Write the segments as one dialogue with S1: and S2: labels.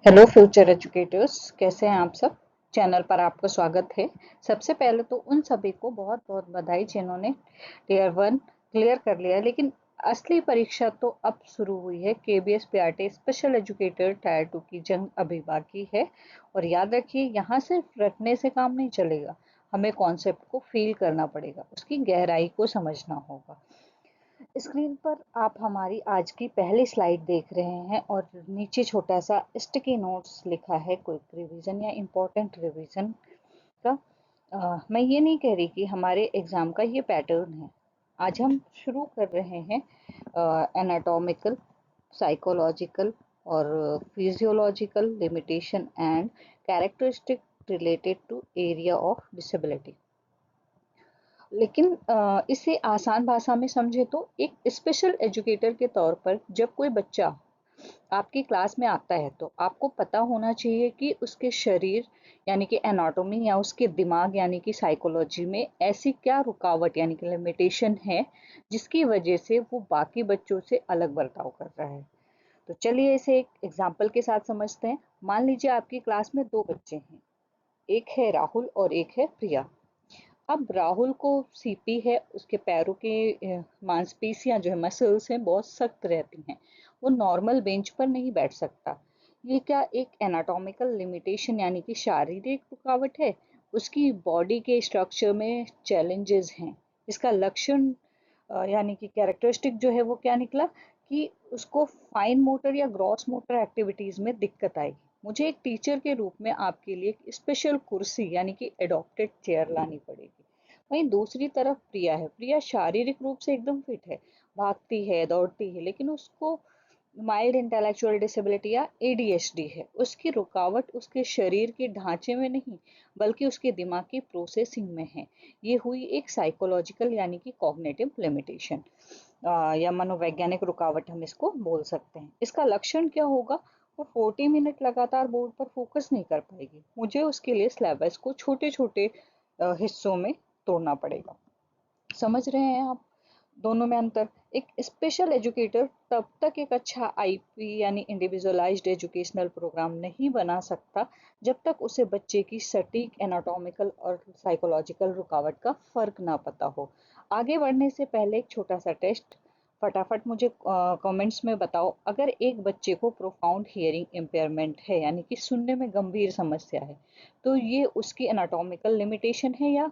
S1: Hello future educators, कैसे हैं आप सब। चैनल पर आपका स्वागत है। सबसे पहले तो उन सभी को बहुत बहुत बधाई जिन्होंने टीयर 1 क्लियर कर लिया है, लेकिन असली परीक्षा तो अब शुरू हुई है। KBS PRT special educator tyre 2 की जंग अभी बाकी है। और याद रखिए, यहाँ सिर्फ रटने से काम नहीं चलेगा, हमें कॉन्सेप्ट को फील करना पड़ेगा, उसकी गहराई को समझना होगा। स्क्रीन पर आप हमारी आज की पहली स्लाइड देख रहे हैं और नीचे छोटा सा स्टिकी नोट्स लिखा है, क्विक रिवीजन या इम्पोर्टेंट रिवीजन का। मैं ये नहीं कह रही कि हमारे एग्जाम का ये पैटर्न है। आज हम शुरू कर रहे हैं एनाटॉमिकल, साइकोलॉजिकल और physiological limitation and characteristic related to area of disability. लेकिन इसे आसान भाषा में समझे तो एक स्पेशल एजुकेटर के तौर पर जब कोई बच्चा आपकी क्लास में आता है तो आपको पता होना चाहिए कि उसके शरीर यानी कि एनाटॉमी या उसके दिमाग यानी कि साइकोलॉजी में ऐसी क्या रुकावट यानी कि लिमिटेशन है जिसकी वजह से वो बाकी बच्चों से अलग बर्ताव कर रहा है। तो चलिए इसे एक एग्जाम्पल के साथ समझते हैं। मान लीजिए आपकी क्लास में दो बच्चे हैं, एक है राहुल और एक है प्रिया। अब राहुल को सीपी है, उसके पैरों की मांसपेशियां जो है मसल्स हैं बहुत सख्त रहती हैं, वो नॉर्मल बेंच पर नहीं बैठ सकता। ये क्या एक एनाटॉमिकल लिमिटेशन यानी कि शारीरिक रुकावट है? उसकी बॉडी के स्ट्रक्चर में चैलेंजेस हैं। इसका लक्षण यानी कि कैरेक्टरिस्टिक जो है वो क्या निकला कि उसको फाइन मोटर या ग्रॉस मोटर एक्टिविटीज में दिक्कत आएगी। मुझे एक टीचर के रूप में आपके लिए एक स्पेशल कुर्सी यानी कि एडॉप्टेड चेयर लानी पड़ेगी। वहीं दूसरी तरफ प्रिया है। प्रिया शारीरिक रूप से एकदम फिट है, भागती है, दौड़ती है, लेकिन उसको माइल्ड इंटेलेक्चुअल डिसेबिलिटी या एडीएचडी है। उसकी रुकावट उसके शरीर के ढांचे में नहीं बल्कि उसके दिमाग की प्रोसेसिंग में है। ये हुई एक साइकोलॉजिकल यानी कि कॉग्निटिव लिमिटेशन या मनोवैज्ञानिक रुकावट हम इसको बोल सकते हैं। इसका लक्षण क्या होगा? वो 40 मिनट लगातार बोर्ड पर फोकस नहीं कर पाएगी। मुझे उसके लिए सिलेबस को छोटे छोटे हिस्सों में तोड़ना पड़ेगा। समझ रहे हैं आप दोनों में अंतर? एक स्पेशल एजुकेटर तब तक एक अच्छा आईपी यानी इंडिविजुअलाइज्ड एजुकेशनल प्रोग्राम नहीं बना सकता जब तक उसे बच्चे की सटीक एनाटॉमिकल और साइकोलॉजिकल रुकावट का फर्क ना पता हो। आगे बढ़ने से पहले एक छोटा सा टेस्ट। फटाफट मुझे कमेंट्स में बताओ, अगर एक बच्चे को प्रोफाउंड हियरिंग इम्पेयरमेंट है यानी कि सुनने में गंभीर समस्या है, तो ये उसकी एनाटॉमिकल लिमिटेशन है या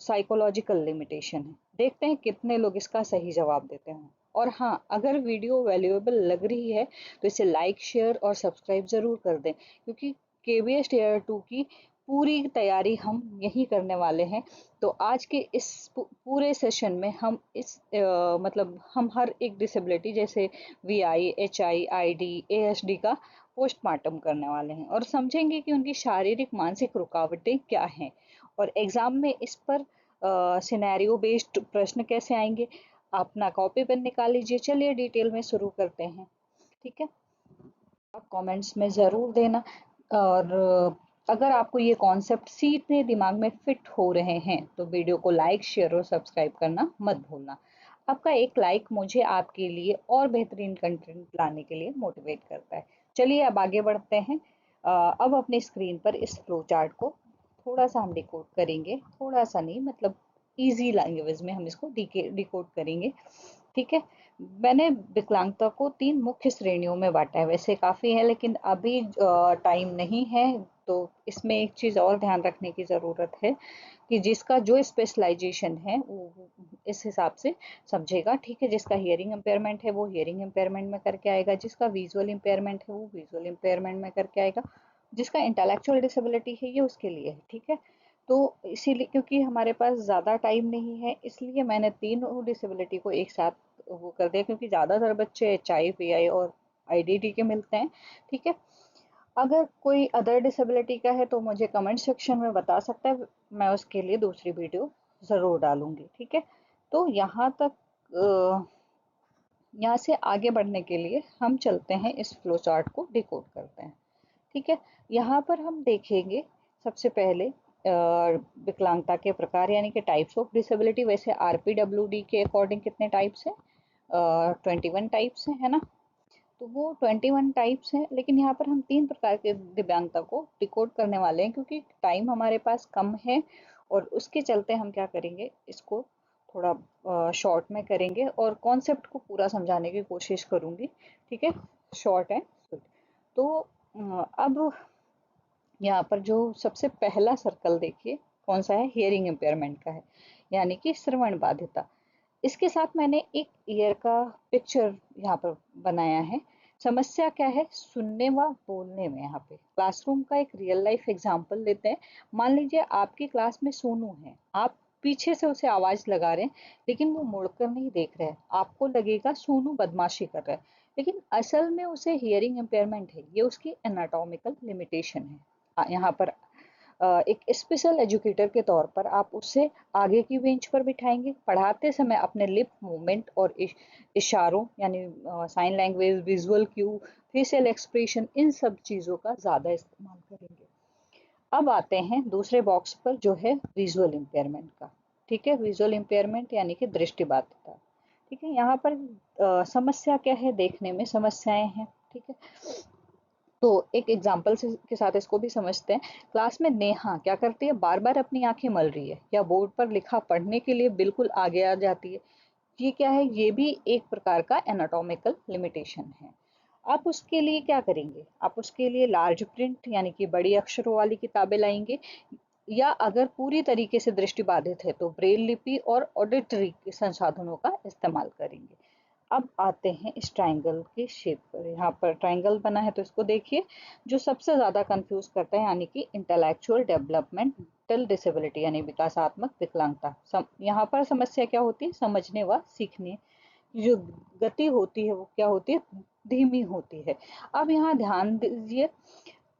S1: साइकोलॉजिकल लिमिटेशन है? देखते हैं कितने लोग इसका सही जवाब देते हैं। और हाँ, अगर वीडियो वैल्यूएबल लग रही है तो इसे लाइक शेयर और सब्सक्राइब जरूर कर दें, क्योंकि केबीएस टीयर 2 की पूरी तैयारी हम यही करने वाले हैं। तो आज के इस पूरे सेशन में हम मतलब हम हर एक डिसेबिलिटी जैसे वीआई, एचआई, आईडी, एएसडी का पोस्टमार्टम करने वाले हैं और समझेंगे कि उनकी शारीरिक मानसिक रुकावटें क्या हैं और एग्जाम में इस पर सिनेरियो बेस्ड प्रश्न कैसे आएंगे। अपना कॉपी पेन निकाल लीजिए। चलिए डिटेल में शुरू करते हैं। ठीक है, आप कमेंट्स में ज़रूर देना। और अगर आपको ये कॉन्सेप्ट सीधे दिमाग में फिट हो रहे हैं तो वीडियो को लाइक शेयर और सब्सक्राइब करना मत भूलना। आपका एक लाइक मुझे आपके लिए और बेहतरीन कंटेंट लाने के लिए मोटिवेट करता है। चलिए अब आगे बढ़ते हैं। अब अपनी स्क्रीन पर इस फ्लो चार्ट को थोड़ा सा हम डिकोड करेंगे, थोड़ा सा नहीं मतलब इजी लैंग्वेज में हम इसको डिकोड करेंगे। ठीक है, मैंने विकलांगता को 3 मुख्य श्रेणियों में बाँटा है। वैसे काफ़ी है लेकिन अभी टाइम नहीं है, तो इसमें एक चीज़ और ध्यान रखने की ज़रूरत है कि जिसका जो स्पेशलाइज़ेशन है वो इस हिसाब से समझेगा। ठीक है, जिसका हियरिंग इम्पेयरमेंट है वो हियरिंग इम्पेयरमेंट में करके आएगा, जिसका विजुअल इम्पेयरमेंट है वो विजुअल इम्पेयरमेंट में करके आएगा, जिसका इंटेलेक्चुअल डिसेबिलिटी है ये उसके लिए है। ठीक है, तो इसीलिए क्योंकि हमारे पास ज़्यादा टाइम नहीं है इसलिए मैंने तीनों डिसेबिलिटी को एक साथ वो कर दिया, क्योंकि ज़्यादातर बच्चे एचआई, पीआई और आईडीडी के मिलते हैं। ठीक है, अगर कोई अदर डिसेबिलिटी का है तो मुझे कमेंट सेक्शन में बता सकता है, मैं उसके लिए दूसरी वीडियो ज़रूर डालूंगी। ठीक है, तो यहाँ तक यहाँ से आगे बढ़ने के लिए हम चलते हैं, इस फ्लो चार्ट को डिकोड करते हैं। ठीक है, यहाँ पर हम देखेंगे सबसे पहले विकलांगता के प्रकार यानी कि टाइप्स ऑफ डिसेबिलिटी। वैसे आरपीडब्ल्यूडी के अकॉर्डिंग कितने टाइप्स हैं? 21 टाइप्स हैं, है ना। तो वो 21 टाइप्स हैं, लेकिन यहाँ पर हम 3 प्रकार के दिव्यांगता को डिकोड करने वाले हैं, क्योंकि टाइम हमारे पास कम है और उसके चलते हम क्या करेंगे, इसको थोड़ा शॉर्ट में करेंगे और कॉन्सेप्ट को पूरा समझाने की कोशिश करूँगी। ठीक है, शॉर्ट एंड स्वीट। तो अब यहाँ पर जो सबसे पहला सर्कल देखिए कौन सा है, हियरिंग इम्पेयरमेंट का है, यानी कि श्रवण बाधिता। इसके साथ मैंने एक ईयर का पिक्चर यहाँ पर बनाया है। समस्या क्या है, सुनने व बोलने में। यहाँ पे क्लासरूम का एक रियल लाइफ एग्जांपल लेते हैं। मान लीजिए आपकी क्लास में सोनू है, आप पीछे से उसे आवाज लगा रहे हैं, लेकिन वो मुड़कर नहीं देख रहे हैं, आपको लगेगा सोनू बदमाशी कर रहा है, लेकिन असल में उसे हियरिंग इम्पेयरमेंट है, ये उसकी एनाटॉमिकल लिमिटेशन है। यहाँ पर एक स्पेशल एजुकेटर के तौर पर आप उससे आगे की बेंच पर बिठाएंगे, पढ़ाते समय अपने लिप मूवमेंट और इशारों यानी sign language, visual cue, facial expression, इन सब चीज़ों का ज़्यादा इस्तेमाल करेंगे। अब आते हैं दूसरे बॉक्स पर जो है विजुअल इम्पेयरमेंट का। ठीक है, विजुअल इम्पेयरमेंट यानी कि दृष्टिबाधिता। ठीक है, यहाँ पर समस्या क्या है, देखने में समस्याएं हैं। ठीक है, तो एक एग्जाम्पल के साथ इसको भी समझते हैं। क्लास में नेहा क्या करती है, बार बार अपनी आंखें मल रही है या बोर्ड पर लिखा पढ़ने के लिए बिल्कुल आगे आ जाती है। ये क्या है, ये भी एक प्रकार का एनाटॉमिकल लिमिटेशन है। आप उसके लिए क्या करेंगे, आप उसके लिए लार्ज प्रिंट यानी कि बड़ी अक्षरों वाली किताबें लाएंगे, या अगर पूरी तरीके से दृष्टि बाधित है तो ब्रेल लिपि और ऑडिटरी संसाधनों का इस्तेमाल करेंगे। अब आते हैं इस ट्रायंगल के शेप पर। यहाँ पर ट्रायंगल बना है तो इसको देखिए, जो सबसे ज्यादा कंफ्यूज करता है यानी कि इंटेलेक्चुअल डेवलपमेंटल डिसेबिलिटी यानी विकासात्मक विकलांगता। यहाँ पर समस्या क्या होती है, समझने व सीखने की जो गति होती है वो क्या होती है, धीमी होती है। अब यहाँ ध्यान दीजिए,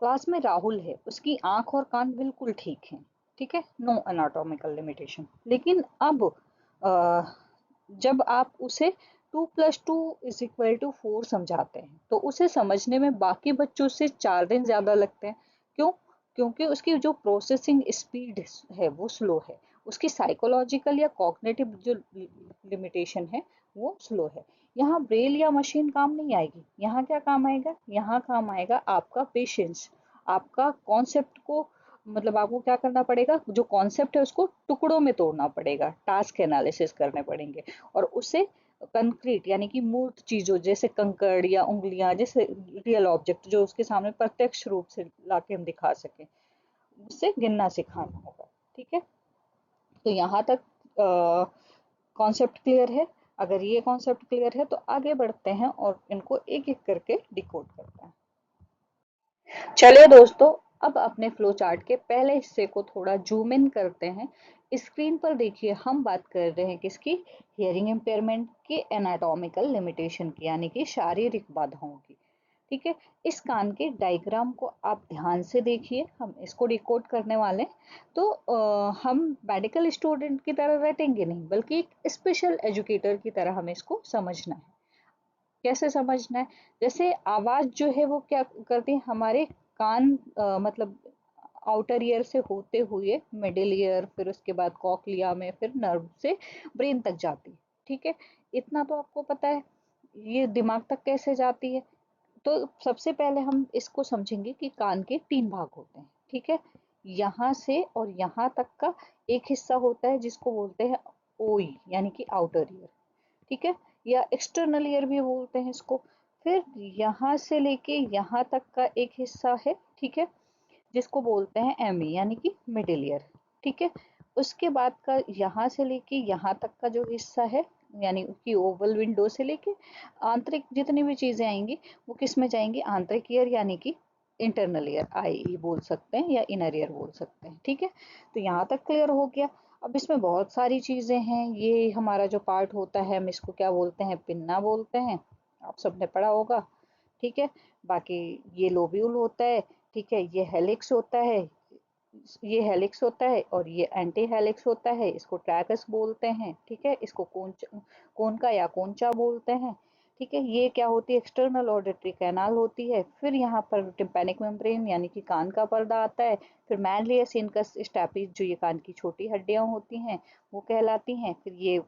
S1: क्लास में राहुल है, उसकी आंख और कान बिल्कुल ठीक है, ठीक है, नो एनाटॉमिकल लिमिटेशन। लेकिन अब जब आप उसे 2+2=4 समझाते हैं तो उसे समझने में बाकी बच्चों से 4 दिन ज्यादा लगते हैं। क्यों? क्योंकि उसकी जो प्रोसेसिंग स्पीड है वो स्लो है, उसकी साइकोलॉजिकल या कॉग्निटिव जो लिमिटेशन है वो स्लो है। यहाँ ब्रेल या मशीन काम नहीं आएगी, यहाँ क्या काम आएगा, यहाँ काम आएगा आपका पेशेंस, आपका कॉन्सेप्ट को, मतलब आपको क्या करना पड़ेगा, जो कॉन्सेप्ट है उसको टुकड़ों में तोड़ना पड़ेगा, टास्क एनालिसिस करने पड़ेंगे और उसे कंक्रीट यानी कि मूर्त चीजों जैसे कंकड़ या उंगलियां जैसे रियल ऑब्जेक्ट जो उसके सामने प्रत्यक्ष रूप से लाके हम दिखा सके, उससे गिनना सिखाना होगा। ठीक है, तो यहाँ तक कॉन्सेप्ट क्लियर है। अगर ये कॉन्सेप्ट क्लियर है तो आगे बढ़ते हैं और इनको एक एक करके डिकोड करते हैं। चलिए दोस्तों, अब अपने फ्लो चार्ट के पहले हिस्से को थोड़ा जूम इन करते हैं। स्क्रीन पर देखिए, हम बात कर रहे हैं किसकी, हियरिंग इम्पेयरमेंट के एनाटॉमिकल लिमिटेशन की यानी कि शारीरिक बाधाओं की। ठीक है, इस कान के डायग्राम को आप ध्यान से देखिए, हम इसको डिकोड करने वाले हैं। तो हम मेडिकल स्टूडेंट की तरह रटेंगे नहीं, बल्कि एक स्पेशल एजुकेटर की तरह हमें इसको समझना है। कैसे समझना है, जैसे आवाज जो है वो क्या करती है, हमारे कान मतलब आउटर ईयर से होते हुए मिडिल ईयर, फिर उसके बाद कॉकलिया में, फिर नर्व से ब्रेन तक जाती है। ठीक है, इतना तो आपको पता है। ये दिमाग तक कैसे जाती है, तो सबसे पहले हम इसको समझेंगे कि कान के 3 भाग होते हैं। ठीक है, यहाँ से और यहाँ तक का एक हिस्सा होता है जिसको बोलते हैं ओई यानी कि आउटर ईयर। ठीक है, या एक्सटर्नल ईयर भी बोलते हैं इसको। फिर यहाँ से लेके यहाँ तक का एक हिस्सा है, ठीक है, जिसको बोलते हैं एमी यानी कि मिडिल ईयर। ठीक है, उसके बाद का यहाँ से लेके यहाँ तक का जो हिस्सा है, यानी उसकी ओवल विंडो से लेके आंतरिक जितनी भी चीजें आएंगी वो किस में जाएंगी, आंतरिक ईयर यानी कि इंटरनल ईयर, आई बोल सकते हैं या इनर ईयर बोल सकते हैं। ठीक है, तो यहाँ तक क्लियर हो गया। अब इसमें बहुत सारी चीजें हैं, ये हमारा जो पार्ट होता है हम इसको क्या बोलते हैं, पिन्ना बोलते हैं, आप सबने पढ़ा होगा। ठीक है, बाकी ये लोब्यूल होता है। ठीक है, ये हेलिक्स होता है, ये हेलिक्स होता है और ये एंटी हेलिक्स होता है, इसको ट्रैकस बोलते हैं। ठीक है, इसको कोनका या कोनचा बोलते हैं। ठीक है, ये क्या होती है, एक्सटर्नल ऑडिटरी कैनाल होती है। फिर यहाँ पर टिम्पैनिक मेम्ब्रेन यानी कि कान का पर्दा आता है। फिर मैनलियस इनकस स्टैपिज जो ये कान की छोटी हड्डियां होती हैं वो कहलाती हैं। फिर ये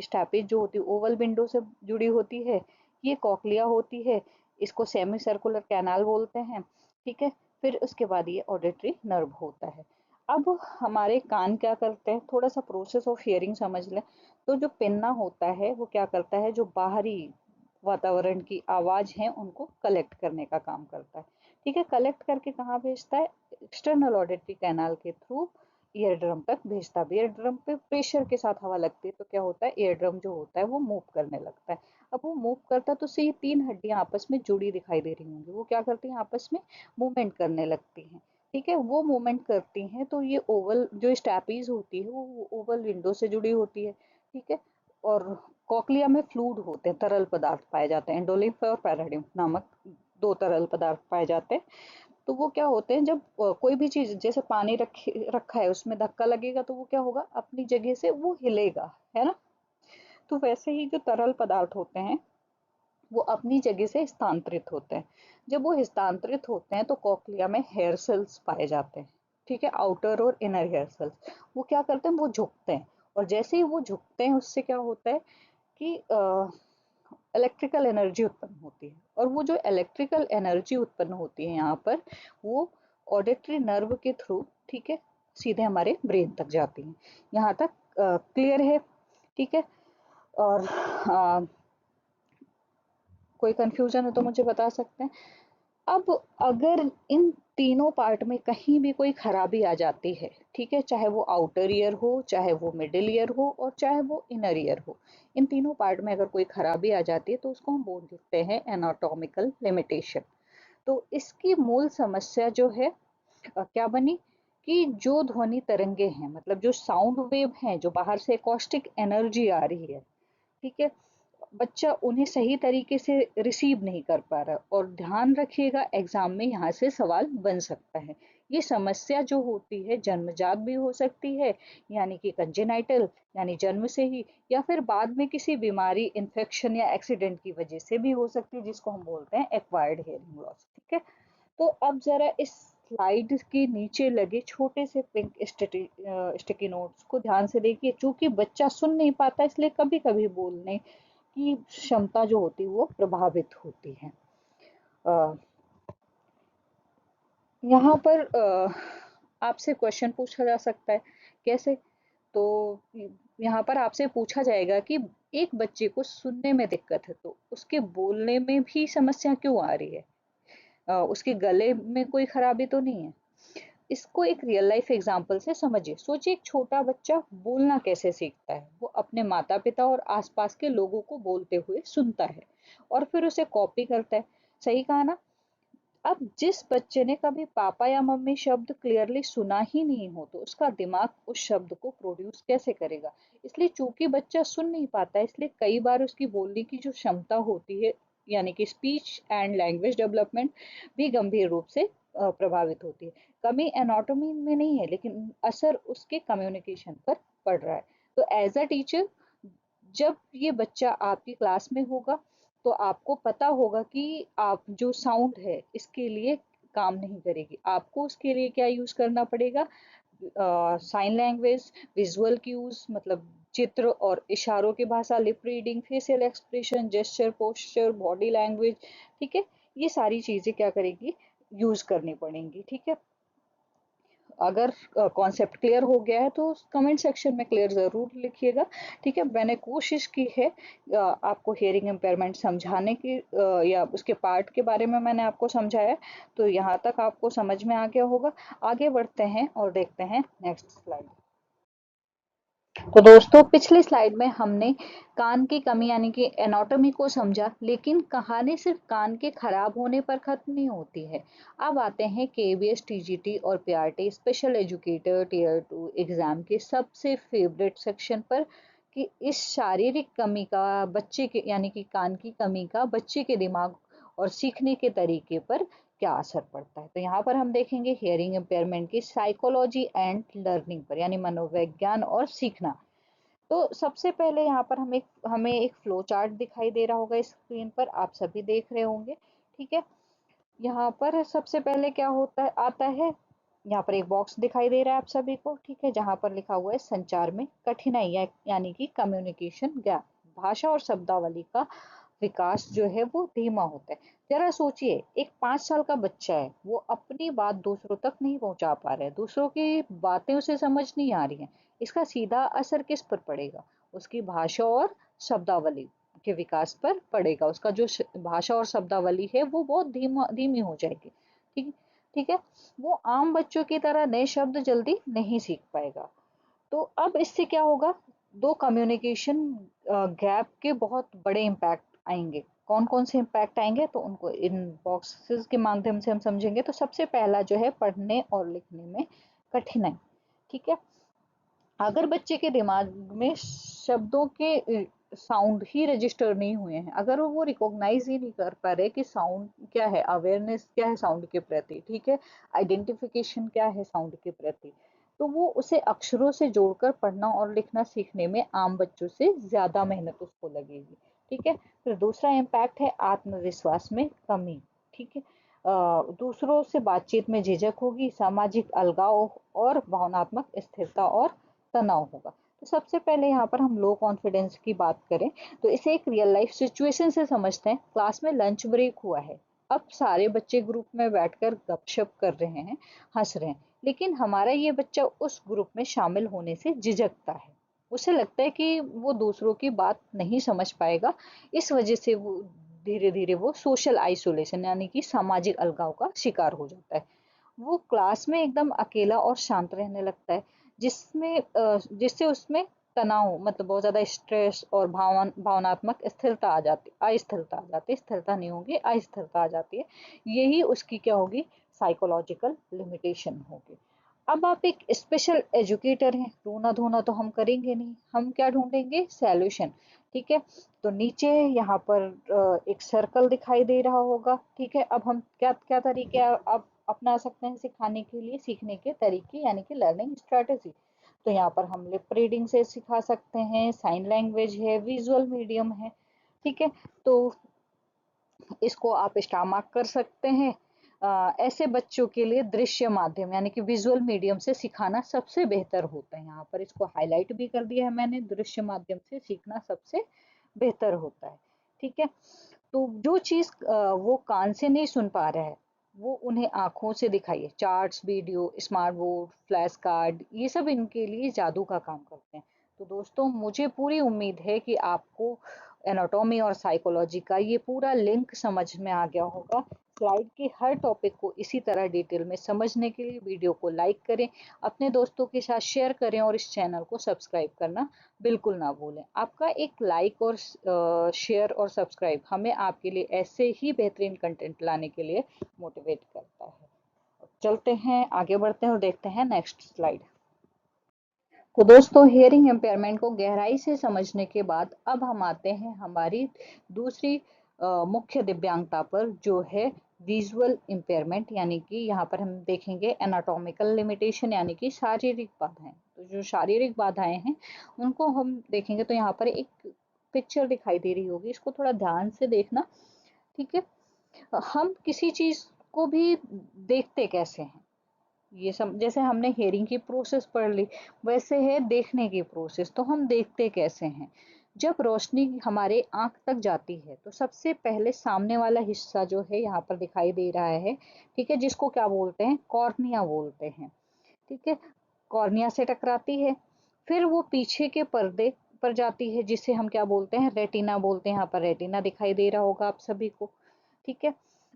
S1: स्टैपिज जो होती है ओवल विंडो से जुड़ी होती है, ये कॉकलिया होती है। इसको सेमी सर्कुलर कैनाल बोलते हैं, ठीक है। फिर उसके बाद ये ऑडिटरी नर्व होता है। अब हमारे कान क्या करते हैं, थोड़ा सा प्रोसेस ऑफ हियरिंग समझ लें। तो जो पिन्ना होता है वो क्या करता है, जो बाहरी वातावरण की आवाज है उनको कलेक्ट करने का काम करता है, ठीक है। कलेक्ट करके कहाँ भेजता है, एक्सटर्नल ऑडिटरी कैनाल के थ्रू ईयर ड्रम तक भेजता है। ईयर ड्रम पे प्रेशर के साथ हवा लगती है तो क्या होता है, ईयर ड्रम जो होता है वो मूव करने लगता है। अब वो मूव करता है तो उससे ये तीन हड्डियां आपस में जुड़ी दिखाई दे रही होंगी, वो क्या करती हैं, आपस में मूवमेंट करने लगती हैं, ठीक है। वो मूवमेंट करती हैं तो ये ओवल जो स्टैपीज होती है वो ओवल विंडो से जुड़ी होती है, ठीक है। और कॉकलिया में फ्लूइड होते हैं, तरल पदार्थ पाए जाते हैं, एंडोलिम्फ और पैराडिम्फ नामक दो तरल पदार्थ पाए जाते हैं। तो वो क्या होते हैं, जब कोई भी चीज जैसे पानी रखा है उसमें धक्का लगेगा तो वो क्या होगा, अपनी जगह से वो हिलेगा, है ना। तो वैसे ही जो तरल पदार्थ होते हैं वो अपनी जगह से स्थानांतरित होते हैं। जब वो स्थानांतरित होते हैं तो कॉकलिया में हेयर सेल्स पाए जाते हैं, ठीक है, आउटर और इनर हेयर सेल्स। वो क्या करते हैं, वो झुकते हैं, और जैसे ही वो झुकते हैं उससे क्या होता है कि इलेक्ट्रिकल एनर्जी उत्पन्न होती है। और वो जो इलेक्ट्रिकल एनर्जी उत्पन्न होती है यहाँ पर, वो ऑडिटरी नर्व के थ्रू, ठीक है, सीधे हमारे ब्रेन तक जाती है। यहाँ तक क्लियर है, ठीक है। और कोई कंफ्यूजन है तो मुझे बता सकते हैं। अब अगर इन तीनों पार्ट में कहीं भी कोई खराबी आ जाती है, ठीक है, चाहे वो आउटर ईयर हो, चाहे वो मिडिल ईयर हो, और चाहे वो इनर ईयर हो, इन तीनों पार्ट में अगर कोई खराबी आ जाती है तो उसको हम बोल देते हैं एनाटॉमिकल लिमिटेशन। तो इसकी मूल समस्या जो है क्या बनी, कि जो ध्वनि तरंगे हैं, मतलब जो साउंड वेव हैं, जो बाहर से एकॉस्टिक एनर्जी आ रही है, ठीक है, बच्चा उन्हें सही तरीके से रिसीव नहीं कर पा रहा। और ध्यान रखिएगा एग्जाम में यहाँ से सवाल बन सकता है। ये समस्या जो होती है जन्मजात भी हो सकती है, यानी कि कंजेनाइटल, यानी जन्म से ही, या फिर बाद में किसी बीमारी, इन्फेक्शन या एक्सीडेंट की वजह से भी हो सकती है, जिसको हम बोलते हैं एक्वायर्ड हियरिंग लॉस, ठीक है। तो अब जरा इस स्लाइड के नीचे लगे छोटे से पिंक स्टिकी नोट्स को ध्यान से देखिए। चूंकि बच्चा सुन नहीं पाता इसलिए कभी कभी बोलने की क्षमता जो होती है वो प्रभावित होती है। यहाँ पर आपसे क्वेश्चन पूछा जा सकता है, कैसे, तो यहाँ पर आपसे पूछा जाएगा कि एक बच्चे को सुनने में दिक्कत है तो उसके बोलने में भी समस्या क्यों आ रही है, उसके गले में कोई खराबी तो नहीं है। इसको एक रियल लाइफ एग्जांपल से समझिए। सोचिए एक छोटा बच्चा बोलना कैसे सीखता है, वो अपने माता पिता और आसपास के लोगों को बोलते हुए सुनता है और फिर उसे कॉपी करता है, सही कहा ना। अब जिस बच्चे ने कभी पापा या मम्मी शब्द क्लियरली सुना ही नहीं हो तो उसका दिमाग उस शब्द को प्रोड्यूस कैसे करेगा। इसलिए चूंकि बच्चा सुन नहीं पाता इसलिए कई बार उसकी बोलने की जो क्षमता होती है, यानी कि स्पीच एंड लैंग्वेज डेवलपमेंट, भी गंभीर रूप से प्रभावित होती है। कमी एनाटॉमी में नहीं है लेकिन असर उसके कम्युनिकेशन पर पड़ रहा है। तो एज अ टीचर जब ये बच्चा आपकी क्लास में होगा तो आपको पता होगा कि आप जो साउंड है इसके लिए काम नहीं करेगी, आपको उसके लिए क्या यूज करना पड़ेगा, साइन लैंग्वेज, विजुअल क्यूज, मतलब चित्र और इशारों की भाषा, lip reading, facial expression, gesture, posture, body language, ठीक है। ये सारी चीजें क्या करेगी, यूज करनी पड़ेंगी, ठीक है। अगर कॉन्सेप्ट क्लियर हो गया है तो कमेंट सेक्शन में क्लियर ज़रूर लिखिएगा, ठीक है। मैंने कोशिश की है आपको हियरिंग इम्पेयरमेंट समझाने की, या उसके पार्ट के बारे में मैंने आपको समझाया, तो यहाँ तक आपको समझ में आ गया होगा। आगे बढ़ते हैं और देखते हैं नेक्स्ट स्लाइड। तो दोस्तों पिछली स्लाइड में हमने कान की कमी यानी कि एनाटॉमी को समझा, लेकिन कहानी सिर्फ कान के खराब होने पर खत्म नहीं होती है। अब आते हैं केवीएस, टीजीटी और PRT special educator tier 2 exam के सबसे फेवरेट सेक्शन पर, कि इस शारीरिक कमी का बच्चे के यानी कि कान की कमी का बच्चे के दिमाग और सीखने के तरीके पर क्या असर पड़ता है। तो यहाँ पर हम देखेंगे हियरिंग इम्पेयरमेंट की साइकोलॉजी एंड लर्निंग पर, यानी मनोविज्ञान और सीखना। तो सबसे पहले यहाँ पर हमें एक फ्लो चार्ट दिखाई दे रहा होगा स्क्रीन पर, आप सभी देख रहे होंगे, ठीक है। यहाँ पर सबसे पहले क्या होता है आता है, यहाँ पर एक बॉक्स दिखाई दे रहा है आप सभी को, ठीक है, जहाँ पर लिखा हुआ है संचार में कठिनाई यानी कि कम्युनिकेशन गैप, भाषा और शब्दावली का विकास जो है वो धीमा होता है। जरा सोचिए, एक 5 साल का बच्चा है, वो अपनी बात दूसरों तक नहीं पहुंचा पा रहा है, दूसरों की बातें उसे समझ नहीं आ रही हैं। इसका सीधा असर किस पर पड़ेगा? उसकी भाषा और शब्दावली के विकास पर पड़ेगा। उसका जो भाषा और शब्दावली है वो बहुत धीमी हो जाएगी। ठीक ठीक है। वो आम बच्चों की तरह नए शब्द जल्दी नहीं सीख पाएगा। तो अब इससे क्या होगा? दो कम्युनिकेशन गैप के बहुत बड़े इम्पैक्ट आएंगे। कौन कौन से इम्पैक्ट आएंगे तो उनको इन बॉक्सेस के माध्यम से हम समझेंगे। तो सबसे पहला जो है, पढ़ने और लिखने में कठिनाई। ठीक है। अगर बच्चे के दिमाग में शब्दों के साउंड ही रजिस्टर नहीं हुए हैं, अगर वो रिकॉग्नाइज ही नहीं कर पा रहे कि साउंड क्या है, अवेयरनेस क्या है साउंड के प्रति, ठीक है, आइडेंटिफिकेशन क्या है साउंड के प्रति, तो वो उसे अक्षरों से जोड़कर पढ़ना और लिखना सीखने में आम बच्चों से ज्यादा मेहनत उसको लगेगी। ठीक है। फिर दूसरा इम्पैक्ट है आत्मविश्वास में कमी। ठीक है। दूसरों से बातचीत में झिझक होगी, सामाजिक अलगाव और भावनात्मक स्थिरता और तनाव होगा। तो सबसे पहले यहाँ पर हम लो कॉन्फिडेंस की बात करें तो इसे एक रियल लाइफ सिचुएशन से समझते हैं। क्लास में लंच ब्रेक हुआ है। अब सारे बच्चे ग्रुप में बैठकर गपशप कर रहे हैं, हंस रहे हैं, लेकिन हमारा ये बच्चा उस ग्रुप में शामिल होने से झिझकता है। उसे लगता है कि वो दूसरों की बात नहीं समझ पाएगा। इस वजह से वो धीरे धीरे वो सोशल आइसोलेशन यानी कि सामाजिक अलगाव का शिकार हो जाता है। वो क्लास में एकदम अकेला और शांत रहने लगता है, जिससे उसमें तनाव मतलब बहुत ज्यादा स्ट्रेस और भावनात्मक स्थिरता आ जाती अस्थिरता आ जाती है। स्थिरता नहीं होगी, अस्थिरता आ जाती है। यही उसकी क्या होगी? साइकोलॉजिकल लिमिटेशन होगी। अब आप एक स्पेशल एजुकेटर हैं, रोना धोना तो हम करेंगे नहीं, हम क्या ढूंढेंगे? सॉल्यूशन। ठीक है। तो नीचे यहाँ पर एक सर्कल दिखाई दे रहा होगा। ठीक है। अब हम क्या क्या तरीके अब अपना सकते हैं सिखाने के लिए, सीखने के तरीके यानी कि लर्निंग स्ट्रेटेजी। तो यहाँ पर हम लिप रीडिंग से सिखा सकते हैं, साइन लैंग्वेज है, विजुअल मीडियम है। ठीक है। तो इसको आप स्टार मार्क कर सकते हैं। ऐसे बच्चों के लिए दृश्य माध्यम यानी कि विजुअल मीडियम से सिखाना सबसे बेहतर होता है। यहाँ पर इसको हाईलाइट भी कर दिया है मैंने, दृश्य माध्यम से सीखना सबसे बेहतर होता है। ठीक है। तो जो चीज वो कान से नहीं सुन पा रहा है, वो उन्हें आंखों से दिखाइए। Charts, video, smart board, flash card, ये सब इनके लिए जादू का काम करते हैं। तो दोस्तों, मुझे पूरी उम्मीद है कि आपको एनाटॉमी और साइकोलॉजी का ये पूरा लिंक समझ में आ गया होगा। स्लाइड के हर टॉपिक को इसी तरह डिटेल में समझने के लिए वीडियो को लाइक करें, अपने दोस्तों के साथ शेयर करें और इस चैनल को सब्सक्राइब करना बिल्कुल ना भूलें। आपका एक लाइक और शेयर और सब्सक्राइब हमें आपके लिए ऐसे ही बेहतरीन कंटेंट लाने के लिए मोटिवेट करता है। चलते हैं, आगे बढ़ते हैं और देखते हैं नेक्स्ट स्लाइड। तो दोस्तों, हियरिंग इम्पेयरमेंट को गहराई से समझने के बाद अब हम आते हैं हमारी दूसरी मुख्य दिव्यांगता पर, जो है विजुअल इम्पेयरमेंट। यानी कि यहाँ पर हम देखेंगे एनाटॉमिकल लिमिटेशन यानी कि शारीरिक बाधाएं। तो जो शारीरिक बाधाएं हैं उनको हम देखेंगे। तो यहाँ पर एक पिक्चर दिखाई दे रही होगी, इसको थोड़ा ध्यान से देखना। ठीक है। हम किसी चीज को भी देखते कैसे हैं, ये सब जैसे हमने हेयरिंग की प्रोसेस पढ़ ली, वैसे है देखने की प्रोसेस। तो हम देखते कैसे हैं? जब रोशनी हमारे आंख तक जाती है तो सबसे पहले सामने वाला हिस्सा जो है यहाँ पर दिखाई दे रहा है। ठीक है। जिसको क्या बोलते हैं? कॉर्निया बोलते हैं। ठीक है। कॉर्निया से टकराती है, फिर वो पीछे के पर्दे पर जाती है, जिसे हम क्या बोलते हैं? रेटिना बोलते हैं। यहाँ पर रेटिना दिखाई दे रहा होगा आप सभी को। ठीक है।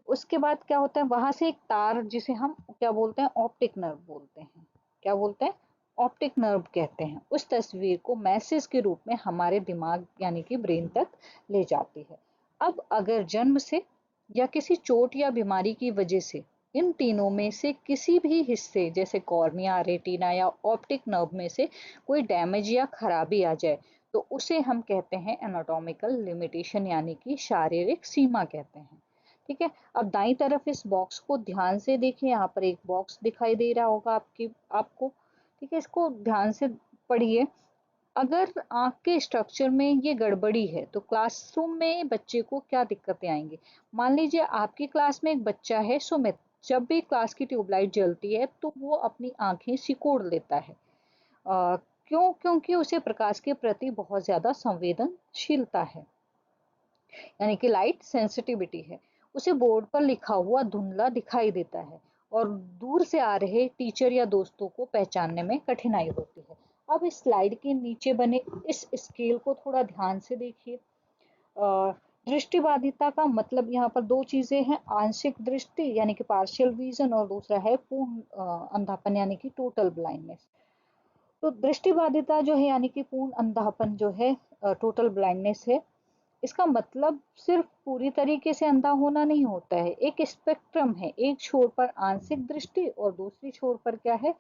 S1: उसके बाद क्या होता है? वहां से एक तार, जिसे हम क्या बोलते हैं? ऑप्टिक नर्व बोलते हैं। क्या बोलते हैं? ऑप्टिक नर्व कहते हैं। उस तस्वीर को मैसेज के रूप में हमारे दिमाग यानी कि ब्रेन तक ले जाती है। अब अगर जन्म से या किसी चोट या बीमारी की वजह से इन तीनों में से किसी भी हिस्से जैसे कॉर्निया, रेटिना या ऑप्टिक नर्व में से कोई डैमेज या खराबी आ जाए तो उसे हम कहते हैं एनाटॉमिकल लिमिटेशन यानी कि शारीरिक सीमा कहते हैं। ठीक है। अब दाईं तरफ इस बॉक्स को ध्यान से देखें। यहाँ पर एक बॉक्स दिखाई दे रहा होगा आपको। ठीक है। इसको ध्यान से पढ़िए। अगर आंख के स्ट्रक्चर में ये गड़बड़ी है तो क्लासरूम में बच्चे को क्या दिक्कतें आएंगी? मान लीजिए आपकी क्लास में एक बच्चा है सुमित, जब भी क्लास की ट्यूबलाइट जलती है तो वो अपनी आंखें सिकोड़ लेता है। क्यों? क्योंकि उसे प्रकाश के प्रति बहुत ज्यादा संवेदनशीलता है, यानी कि लाइट सेंसिटिविटी है। उसे बोर्ड पर लिखा हुआ धुंधला दिखाई देता है और दूर से आ रहे टीचर या दोस्तों को पहचानने में कठिनाई होती है। अब इस स्लाइड के नीचे बने इस स्केल को थोड़ा ध्यान से देखिए। दृष्टिबाधिता का मतलब यहाँ पर दो चीजें हैं, आंशिक दृष्टि यानी कि पार्शियल विजन, और दूसरा है पूर्ण अंधापन यानी कि टोटल ब्लाइंडनेस। तो दृष्टिबाधिता जो है यानी कि पूर्ण अंधापन जो है, टोटल ब्लाइंडनेस है, इसका मतलब सिर्फ पूरी तरीके से अंधा होना नहीं होता है, एक स्पेक्ट्रम है। एक छोर पर आंशिक दृष्टि और दूसरी छोर पर क्या है,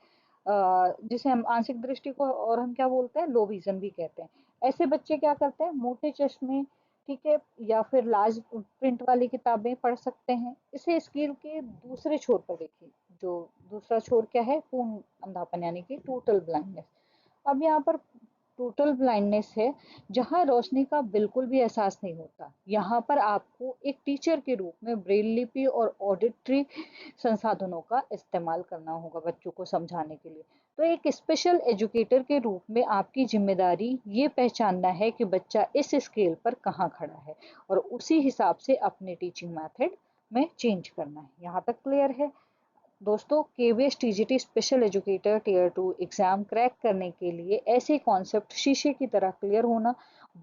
S1: जिसे हम आंशिक दृष्टि को और हम क्या बोलते हैं, लो विजन भी कहते हैं। ऐसे बच्चे क्या करते हैं, मोटे चश्मे, ठीक है, या फिर लार्ज प्रिंट वाली किताबें पढ़ सकते हैं। इसे स्केल के दूसरे छोर पर देखिए, जो दूसरा छोर क्या है, पूर्ण अंधापन यानी कि टोटल ब्लाइंडनेस। अब यहाँ पर टोटल ब्लाइंडनेस है जहाँ रोशनी का बिल्कुल भी एहसास नहीं होता। यहाँ पर आपको एक टीचर के रूप में ब्रेल लिपि और ऑडिटरी संसाधनों का इस्तेमाल करना होगा बच्चों को समझाने के लिए। तो एक स्पेशल एजुकेटर के रूप में आपकी जिम्मेदारी ये पहचानना है कि बच्चा इस स्केल पर कहाँ खड़ा है और उसी हिसाब से अपने टीचिंग मेथड में चेंज करना है। यहाँ तक क्लियर है दोस्तों? KVS TGT special educator tier 2 exam crack करने के लिए ऐसे कॉन्सेप्ट शीशे की तरह क्लियर होना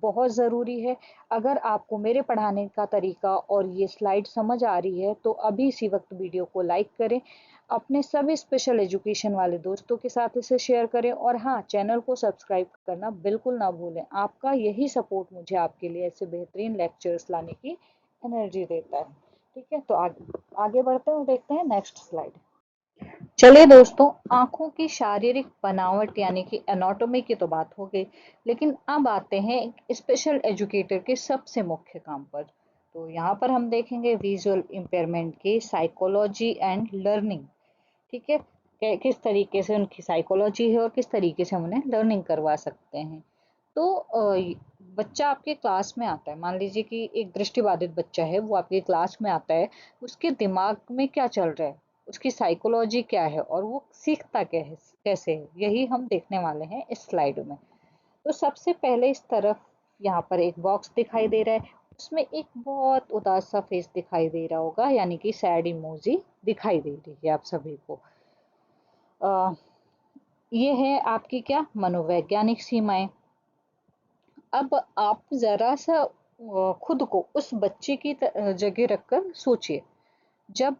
S1: बहुत ज़रूरी है। अगर आपको मेरे पढ़ाने का तरीका और ये स्लाइड समझ आ रही है तो अभी इसी वक्त वीडियो को लाइक करें, अपने सभी स्पेशल एजुकेशन वाले दोस्तों के साथ इसे शेयर करें, और हाँ, चैनल को सब्सक्राइब करना बिल्कुल ना भूलें। आपका यही सपोर्ट मुझे आपके लिए ऐसे बेहतरीन लेक्चर्स लाने की एनर्जी देता है। ठीक है, तो आगे बढ़ते हैं और देखते हैं नेक्स्ट स्लाइड। चलिए दोस्तों, आंखों की शारीरिक बनावट यानी कि एनाटॉमी की तो बात हो गई, लेकिन अब आते हैं एक स्पेशल एजुकेटर के सबसे मुख्य काम पर। तो यहाँ पर हम देखेंगे विजुअल इम्पेयरमेंट की साइकोलॉजी एंड लर्निंग। ठीक है, किस तरीके से उनकी साइकोलॉजी है और किस तरीके से हम उन्हें लर्निंग करवा सकते हैं। तो बच्चा आपके क्लास में आता है, मान लीजिए कि एक दृष्टिबाधित बच्चा है, वो आपके क्लास में आता है, उसके दिमाग में क्या चल रहा है, उसकी साइकोलॉजी क्या है और वो सीखता क्या है, कैसे है, यही हम देखने वाले हैं इस स्लाइड में। तो सबसे पहले इस तरफ यहाँ पर एक बॉक्स दिखाई दे रहा है, उसमें एक बहुत उदास सा फेस दिखाई दे रहा होगा, यानी कि सैड इमोजी दिखाई दे रही है आप सभी को। ये है आपकी क्या, मनोवैज्ञानिक सीमाएं। अब आप जरा सा खुद को उस बच्चे की जगह रखकर सोचिए। जब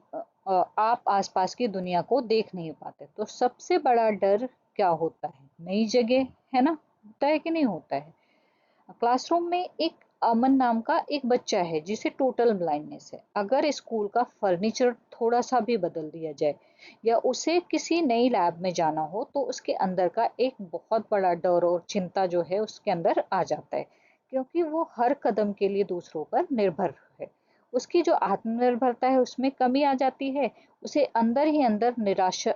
S1: आप आसपास की दुनिया को देख नहीं पाते तो सबसे बड़ा डर क्या होता है, नई जगह, है ना? होता है कि नहीं होता है? क्लासरूम में एक अमन नाम का एक बच्चा है जिसे टोटल ब्लाइंडनेस है। अगर स्कूल का फर्नीचर थोड़ा सा भी बदल दिया जाए या उसे किसी नई लैब में जाना हो तो उसके अंदर का एक बहुत बड़ा डर और चिंता जो है उसके अंदर आ जाता है, क्योंकि वो हर कदम के लिए दूसरों पर निर्भर है। उसकी जो आत्मनिर्भरता है उसमें कमी आ जाती है, उसे अंदर ही अंदर निराशा,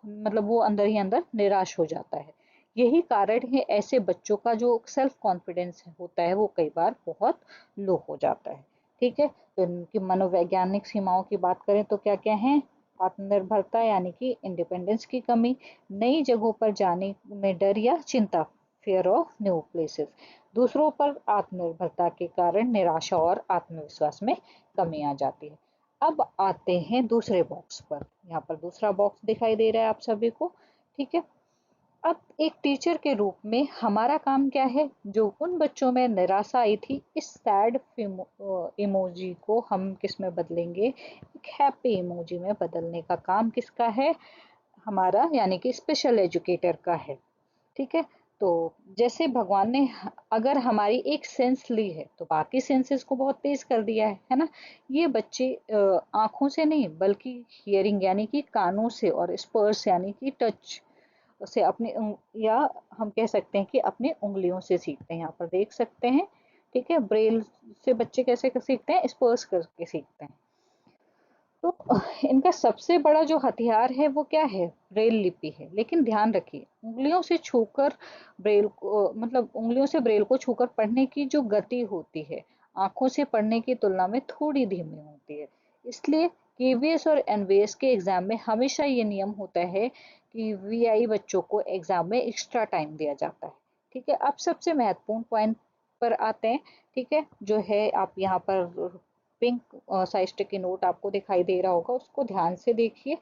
S1: मतलब वो अंदर ही अंदर निराश हो जाता है। यही कारण है ऐसे बच्चों का जो सेल्फ कॉन्फिडेंस होता है वो कई बार बहुत लो हो जाता है। ठीक है, तो इनकी मनोवैज्ञानिक सीमाओं की बात करें तो क्या क्या है, आत्मनिर्भरता यानी कि इंडिपेंडेंस की कमी, नई जगहों पर जाने में डर या चिंता, फियर ऑफ न्यू प्लेसेस, दूसरों पर आत्मनिर्भरता के कारण निराशा और आत्मविश्वास में कमी आ जाती है। अब आते हैं दूसरे बॉक्स पर, यहाँ पर दूसरा बॉक्स दिखाई दे रहा है आप सभी को। ठीक है, अब एक टीचर के रूप में हमारा काम क्या है, जो उन बच्चों में निराशा आई थी, इस सैड इमोजी को हम किस में बदलेंगे, एक हैप्पी इमोजी में बदलने का काम किसका है, हमारा, यानी कि स्पेशल एजुकेटर का है। ठीक है, तो जैसे भगवान ने अगर हमारी एक सेंस ली है तो बाकी सेंसेस को बहुत तेज कर दिया है ना। ये बच्चे आंखों से नहीं बल्कि हियरिंग यानी कि कानों से और स्पर्श यानी कि टच से अपनी या हम कह सकते हैं कि अपनी उंगलियों से सीखते हैं, यहाँ पर देख सकते हैं। ठीक है, ब्रेल से बच्चे कैसे सीखते हैं, स्पर्श करके सीखते हैं। तो इनका सबसे बड़ा जो हथियार है वो क्या है, ब्रेल लिपि है। लेकिन ध्यान रखिए, उंगलियों से छूकर ब्रेल को, मतलब उंगलियों से ब्रेल को छूकर पढ़ने की जो गति होती है आंखों से पढ़ने की तुलना में थोड़ी धीमी होती है। इसलिए केवीएस और एनवीएस के एग्जाम में हमेशा ये नियम होता है कि वीआई बच्चों को एग्जाम में एक्स्ट्रा टाइम दिया जाता है। ठीक है, अब सबसे महत्वपूर्ण पॉइंट पर आते हैं। ठीक है, जो है आप यहाँ पर पिंक साइज स्टिकी नोट आपको दिखाई दे रहा होगा, उसको ध्यान से देखिए।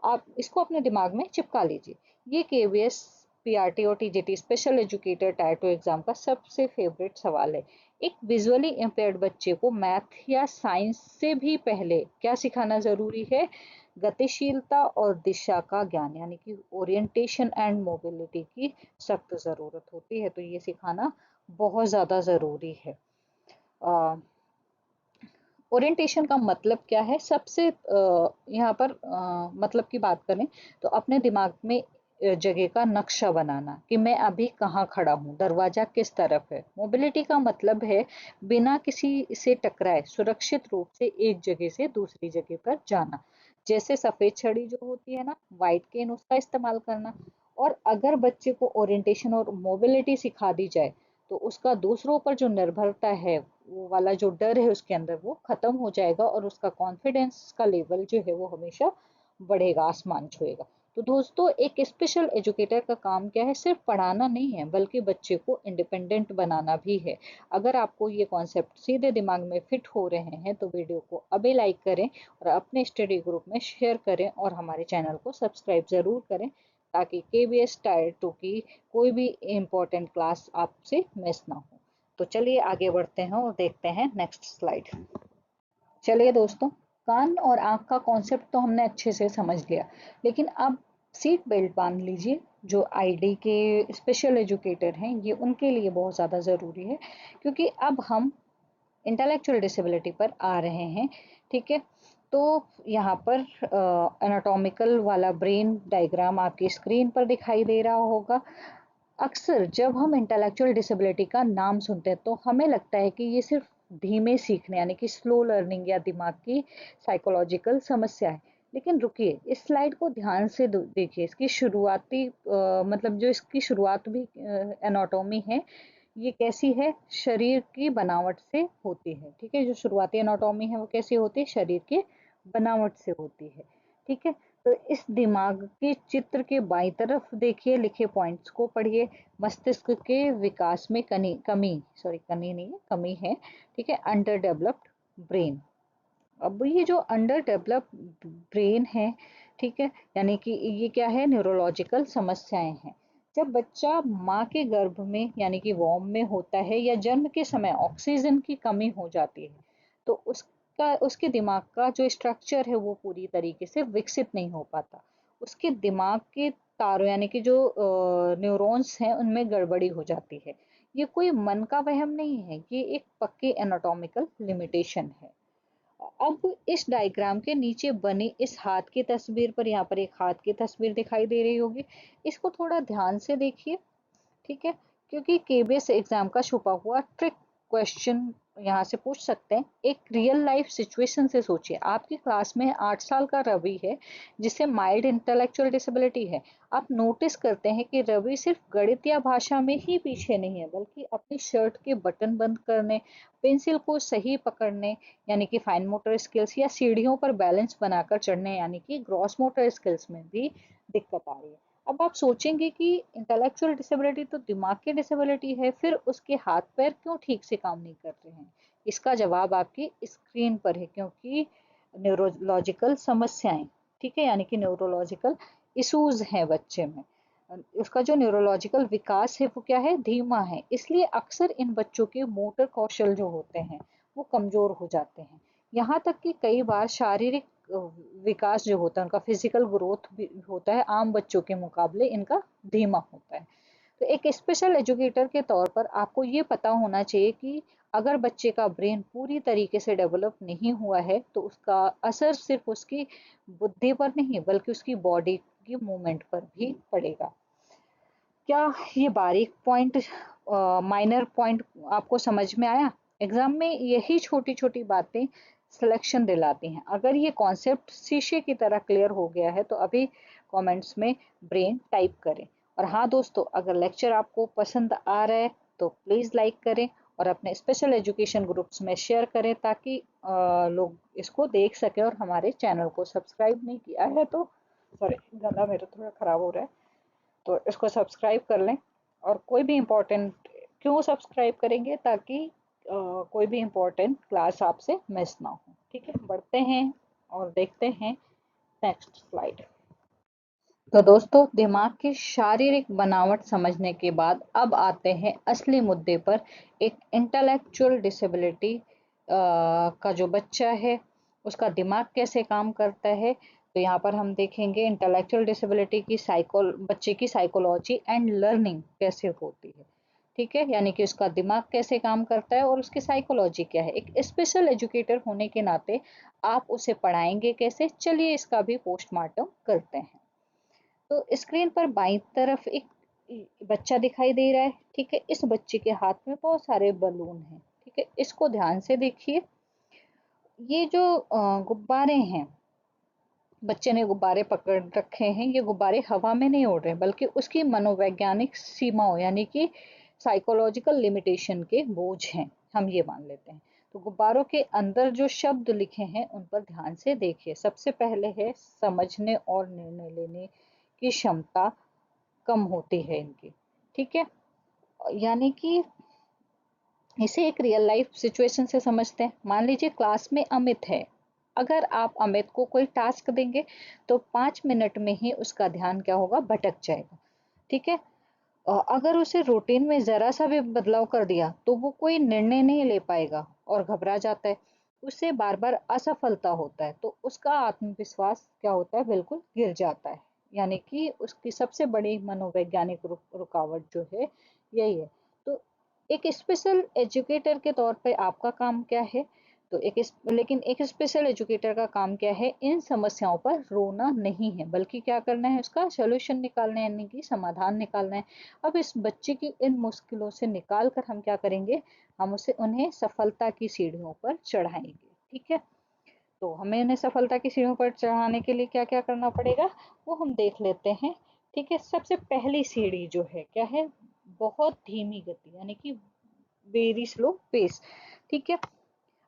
S1: आप इसको अपने दिमाग में चिपका लीजिए। ये केवीएस, पीआरटी और TGT special educator tyre 2 exam का सबसे फेवरेट सवाल है। एक विजुअली इम्पेयर्ड बच्चे को मैथ या साइंस से भी पहले क्या सिखाना जरूरी है? गतिशीलता और दिशा का ज्ञान, यानी कि ओरिएंटेशन एंड मोबिलिटी की सख्त जरूरत होती है, तो ये सिखाना बहुत ज्यादा जरूरी है। ओरिएंटेशन का मतलब क्या है? सबसे यहाँ पर मतलब की बात करें तो अपने दिमाग में जगह का नक्शा बनाना कि मैं अभी कहाँ खड़ा हूँ, दरवाजा किस तरफ है। मोबिलिटी का मतलब है बिना किसी से टकराए सुरक्षित रूप से एक जगह से दूसरी जगह पर जाना। जैसे सफेद छड़ी जो होती है ना, व्हाइट केन, उसका इस्तेमाल करना। और अगर बच्चे को ओरिएंटेशन और मोबिलिटी सिखा दी जाए तो उसका दूसरों पर जो निर्भरता है, वो वाला जो डर है उसके अंदर, वो खत्म हो जाएगा और उसका कॉन्फिडेंस का लेवल जो है वो हमेशा बढ़ेगा, आसमान छुएगा। तो दोस्तों, एक स्पेशल एजुकेटर का काम क्या है? सिर्फ पढ़ाना नहीं है, बल्कि बच्चे को इंडिपेंडेंट बनाना भी है। अगर आपको ये कॉन्सेप्ट सीधे दिमाग में फिट हो रहे हैं तो वीडियो को अभी लाइक करें और अपने स्टडी ग्रुप में शेयर करें और हमारे चैनल को सब्सक्राइब जरूर करें, ताकि केवीएस टायर 2 की कोई भी इम्पोर्टेंट क्लास आपसे मिस ना हो। तो चलिए आगे बढ़ते हैं और देखते हैं नेक्स्ट स्लाइड। चलिए दोस्तों, कान और आंख का कॉन्सेप्ट तो हमने अच्छे से समझ लिया, लेकिन अब सीट बेल्ट बांध लीजिए। जो आईडी के स्पेशल एजुकेटर हैं, ये उनके लिए बहुत ज़्यादा ज़रूरी है, क्योंकि अब हम इंटेलेक्चुअल डिसेबिलिटी पर आ रहे हैं। ठीक है, तो यहाँ पर एनाटॉमिकल वाला ब्रेन डायग्राम आपकी स्क्रीन पर दिखाई दे रहा होगा। अक्सर जब हम इंटेलेक्चुअल डिसेबिलिटी का नाम सुनते हैं तो हमें लगता है कि ये सिर्फ धीमे सीखने, यानी कि स्लो लर्निंग या दिमाग की साइकोलॉजिकल समस्या है। लेकिन रुकिए, इस स्लाइड को ध्यान से देखिए। इसकी शुरुआती मतलब जो इसकी शुरुआत भी एनाटॉमी है, ये कैसी है? शरीर की बनावट से होती है। ठीक है, जो शुरुआती एनाटॉमी है वो कैसी होती है? शरीर के बनावट से होती है। ठीक है, तो इस दिमाग के चित्र के बाईं तरफ देखिए, लिखे पॉइंट्स को पढ़िए। मस्तिष्क के विकास में कमी नहीं है, कमी है। ठीक है, अंडर डेवलप्ड ब्रेन। अब ये जो अंडर डेवलप्ड ब्रेन है, ठीक है, यानी कि ये क्या है? न्यूरोलॉजिकल समस्याएं हैं। जब बच्चा माँ के गर्भ में, यानी कि वॉर्म में होता है, या जन्म के समय ऑक्सीजन की कमी हो जाती है, तो उसके दिमाग का जो स्ट्रक्चर है वो पूरी तरीके से विकसित नहीं हो पाता। उसके दिमाग के तारों, यानी कि जो न्यूरॉन्स हैं, उनमें गड़बड़ी हो जाती है। ये कोई मन का वहम नहीं है, ये एक पक्की एनाटॉमिकल लिमिटेशन है। अब इस डायग्राम के नीचे बनी इस हाथ की तस्वीर पर, यहाँ पर एक हाथ की तस्वीर दिखाई दे रही होगी, इसको थोड़ा ध्यान से देखिए। ठीक है, क्योंकि केबीएस एग्जाम का छुपा हुआ ट्रिक क्वेश्चन यहाँ से पूछ सकते हैं। एक रियल लाइफ सिचुएशन से सोचिए। आपकी क्लास में 8 साल का रवि है, जिसे माइल्ड इंटेलेक्चुअल डिसेबिलिटी है। आप नोटिस करते हैं कि रवि सिर्फ गणित या भाषा में ही पीछे नहीं है, बल्कि अपनी शर्ट के बटन बंद करने, पेंसिल को सही पकड़ने, यानी कि फाइन मोटर स्किल्स, या सीढ़ियों पर बैलेंस बनाकर चढ़ने, यानी कि ग्रॉस मोटर स्किल्स में भी दिक्कत आ रही है। अब आप सोचेंगे कि इंटेलेक्चुअल डिसेबिलिटी तो दिमाग की डिसेबिलिटी है, फिर उसके हाथ पैर क्यों ठीक से काम नहीं कर रहे हैं? इसका जवाब आपकी स्क्रीन पर है, क्योंकि न्यूरोलॉजिकल समस्याएं, ठीक है, यानी कि न्यूरोलॉजिकल इश्यूज हैं बच्चे में। उसका जो न्यूरोलॉजिकल विकास है वो क्या है? धीमा है। इसलिए अक्सर इन बच्चों के मोटर कौशल जो होते हैं वो कमजोर हो जाते हैं। यहाँ तक कि कई बार शारीरिक विकास जो होता है, उनका फिजिकल ग्रोथ भी होता है, आम बच्चों के मुकाबले इनका धीमा होता है। तो एक स्पेशल एजुकेटर के तौर पर आपको ये पता होना चाहिए कि अगर बच्चे का ब्रेन पूरी तरीके से डेवलप नहीं हुआ है तो उसका असर सिर्फ उसकी बुद्धि पर नहीं, बल्कि उसकी बॉडी की मूवमेंट पर भी पड़ेगा। क्या ये बारीक पॉइंट, माइनर पॉइंट आपको समझ में आया? एग्जाम में यही छोटी छोटी बातें सिलेक्शन दिलाती हैं। अगर ये कॉन्सेप्ट शीशे की तरह क्लियर हो गया है तो अभी कमेंट्स में ब्रेन टाइप करें। और हाँ दोस्तों, अगर लेक्चर आपको पसंद आ रहा है तो प्लीज़ लाइक करें और अपने स्पेशल एजुकेशन ग्रुप्स में शेयर करें, ताकि लोग इसको देख सकें। और हमारे चैनल को सब्सक्राइब नहीं किया है तो, सॉरी गला मेरा थोड़ा ख़राब हो रहा है, तो इसको सब्सक्राइब कर लें। और कोई भी इम्पोर्टेंट, क्यों सब्सक्राइब करेंगे? ताकि कोई भी इम्पोर्टेंट क्लास आपसे मिस ना हो। ठीक है, बढ़ते हैं और देखते हैं नेक्स्ट स्लाइड। तो दोस्तों, दिमाग की शारीरिक बनावट समझने के बाद अब आते हैं असली मुद्दे पर। एक इंटेलेक्चुअल डिसेबिलिटी का जो बच्चा है उसका दिमाग कैसे काम करता है। तो यहाँ पर हम देखेंगे इंटेलेक्चुअल डिसेबिलिटी की बच्चे की साइकोलॉजी एंड लर्निंग कैसे होती है। ठीक है, यानी कि उसका दिमाग कैसे काम करता है और उसकी साइकोलॉजी क्या है। एक स्पेशल एजुकेटर होने के नाते आप उसे पढ़ाएंगे कैसे, चलिए इसका भी पोस्टमार्टम करते हैं। तो स्क्रीन पर बाईं तरफ एक बच्चा दिखाई दे रहा है। ठीक है, इस बच्चे के हाथ में बहुत सारे बलून हैं। ठीक है, इसको ध्यान से देखिए। ये जो गुब्बारे हैं, बच्चे ने गुब्बारे पकड़ रखे हैं। ये गुब्बारे हवा में नहीं उड़ रहे बल्कि उसकी मनोवैज्ञानिक सीमाओं यानी कि साइकोलॉजिकल लिमिटेशन के बोझ हैं, हम ये मान लेते हैं। तो गुब्बारों के अंदर जो शब्द लिखे हैं उन पर ध्यान से देखिए। सबसे पहले है समझने और निर्णय लेने की क्षमता कम होती है इनकी। ठीक है, यानी कि इसे एक रियल लाइफ सिचुएशन से समझते हैं। मान लीजिए क्लास में अमित है। अगर आप अमित को कोई टास्क देंगे तो 5 मिनट में ही उसका ध्यान क्या होगा, भटक जाएगा। ठीक है, अगर उसे रूटीन में जरा सा भी बदलाव कर दिया तो वो कोई निर्णय नहीं ले पाएगा और घबरा जाता है। उससे बार बार असफलता होता है तो उसका आत्मविश्वास क्या होता है, बिल्कुल गिर जाता है। यानी कि उसकी सबसे बड़ी मनोवैज्ञानिक रुकावट जो है यही है। तो एक स्पेशल एजुकेटर के तौर पे आपका काम क्या है। तो लेकिन एक स्पेशल एजुकेटर का काम क्या है, इन समस्याओं पर रोना नहीं है बल्कि क्या करना है, उसका सोल्यूशन निकालना है, यानी कि समाधान निकालना है। अब इस बच्चे की इन मुश्किलों से निकाल कर हम क्या करेंगे, हम उन्हें सफलता की सीढ़ियों पर चढ़ाएंगे। ठीक है, तो हमें उन्हें सफलता की सीढ़ियों पर चढ़ाने के लिए क्या क्या करना पड़ेगा वो हम देख लेते हैं। ठीक है, सबसे पहली सीढ़ी जो है क्या है, बहुत धीमी गति यानी कि वेरी स्लो पेस। ठीक है,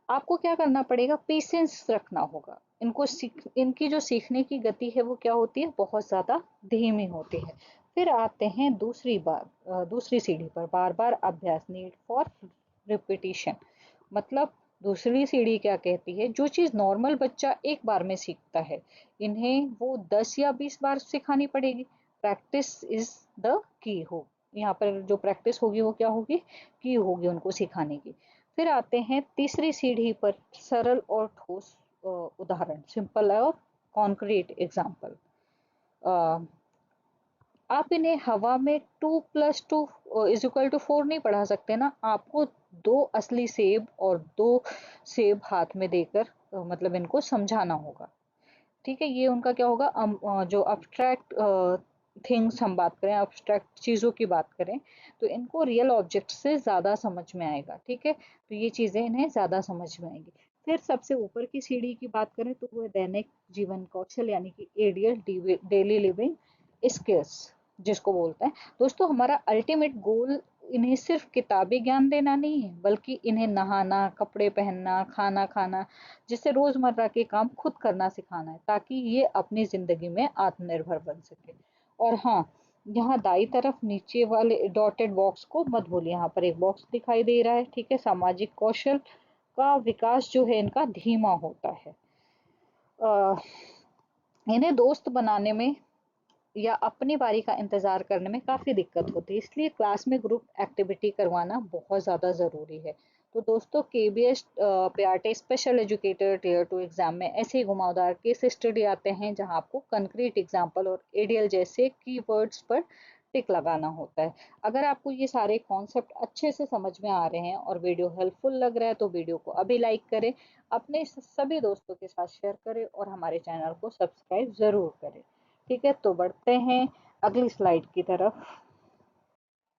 S1: आपको क्या करना पड़ेगा, पेशेंस रखना होगा। इनकी जो सीखने की गति है वो क्या होती है, बहुत ज्यादा धीमी होती है। फिर आते हैं दूसरी सीढ़ी पर, बार बार अभ्यास, नीड फॉर रिपीटिशन। मतलब दूसरी सीढ़ी क्या कहती है, जो चीज नॉर्मल बच्चा एक बार में सीखता है इन्हें वो 10 या 20 बार सिखानी पड़ेगी। प्रैक्टिस इज द की हो, यहाँ पर जो प्रैक्टिस होगी वो क्या होगी, की होगी उनको सिखाने की। फिर आते हैं तीसरी सीढ़ी पर, सरल और ठोस उदाहरण, सिंपल और कॉन्क्रीट एग्जाम्पल। आप इन्हें हवा में 2+2=4 नहीं पढ़ा सकते ना। आपको 2 असली सेब और 2 सेब हाथ में देकर मतलब इनको समझाना होगा। ठीक है, ये उनका क्या होगा, जो अब्स्ट्रैक्ट थिंग्स हम बात करें, अब्स्ट्रैक्ट चीज़ों की बात करें तो इनको रियल ऑब्जेक्ट से ज़्यादा समझ में आएगा। ठीक है, तो ये चीज़ें इन्हें ज़्यादा समझ में आएंगी। फिर सबसे ऊपर की सीढ़ी की बात करें तो वो दैनिक जीवन कौशल यानी कि एडियल डेली लिविंग स्किल्स जिसको बोलते हैं। दोस्तों, हमारा अल्टीमेट गोल इन्हें सिर्फ किताबी ज्ञान देना नहीं है बल्कि इन्हें नहाना, कपड़े पहनना, खाना खाना, जिससे रोजमर्रा के काम खुद करना सिखाना है ताकि ये अपनी जिंदगी में आत्मनिर्भर बन सके। और हाँ, यहाँ दाई तरफ नीचे वाले डॉटेड बॉक्स को मत भूलिए, यहाँ पर एक बॉक्स दिखाई दे रहा है। ठीक है, सामाजिक कौशल का विकास जो है इनका धीमा होता है। इन्हें दोस्त बनाने में या अपनी बारी का इंतजार करने में काफी दिक्कत होती है, इसलिए क्लास में ग्रुप एक्टिविटी करवाना बहुत ज्यादा जरूरी है। तो दोस्तों, KVS PRT special educator tier 2 exam में ऐसे ही घुमावदार केस स्टडी आते हैं जहां आपको कंक्रीट एग्जाम्पल और एडीएल जैसे कीवर्ड्स पर टिक लगाना होता है। अगर आपको ये सारे कॉन्सेप्ट अच्छे से समझ में आ रहे हैं और वीडियो हेल्पफुल लग रहा है तो वीडियो को अभी लाइक करें, अपने सभी दोस्तों के साथ शेयर करें और हमारे चैनल को सब्सक्राइब जरूर करें। ठीक है, तो बढ़ते हैं अगली स्लाइड की तरफ।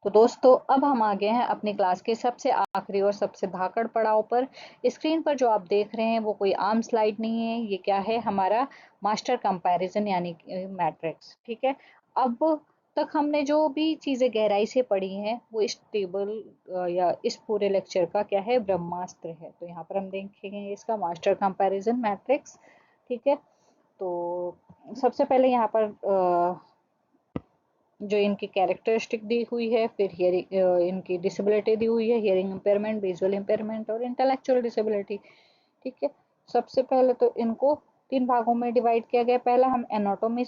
S1: तो दोस्तों, अब हम आ गए हैं अपनी क्लास के सबसे आखिरी और सबसे धाकड़ पड़ाव पर। स्क्रीन पर जो आप देख रहे हैं वो कोई आम स्लाइड नहीं है, ये क्या है, हमारा मास्टर कंपैरिजन यानी कि मैट्रिक्स। ठीक है, अब तक हमने जो भी चीज़ें गहराई से पढ़ी हैं वो इस टेबल या इस पूरे लेक्चर का क्या है, ब्रह्मास्त्र है। तो यहाँ पर हम देखेंगे इसका मास्टर कंपैरिजन मैट्रिक्स। ठीक है, तो सबसे पहले यहाँ पर जो इनकी कैरेक्टरिस्टिक दी हुई है, फिर हियरिंग इनकी डिसेबिलिटी दी हुई है, हियरिंग इम्पेयरमेंट, विजुअल इम्पेयरमेंट और इंटेलेक्चुअल डिसेबिलिटी। ठीक है, सबसे पहले तो इनको 3 भागों में डिवाइड किया गया। पहला हम एनाटॉमी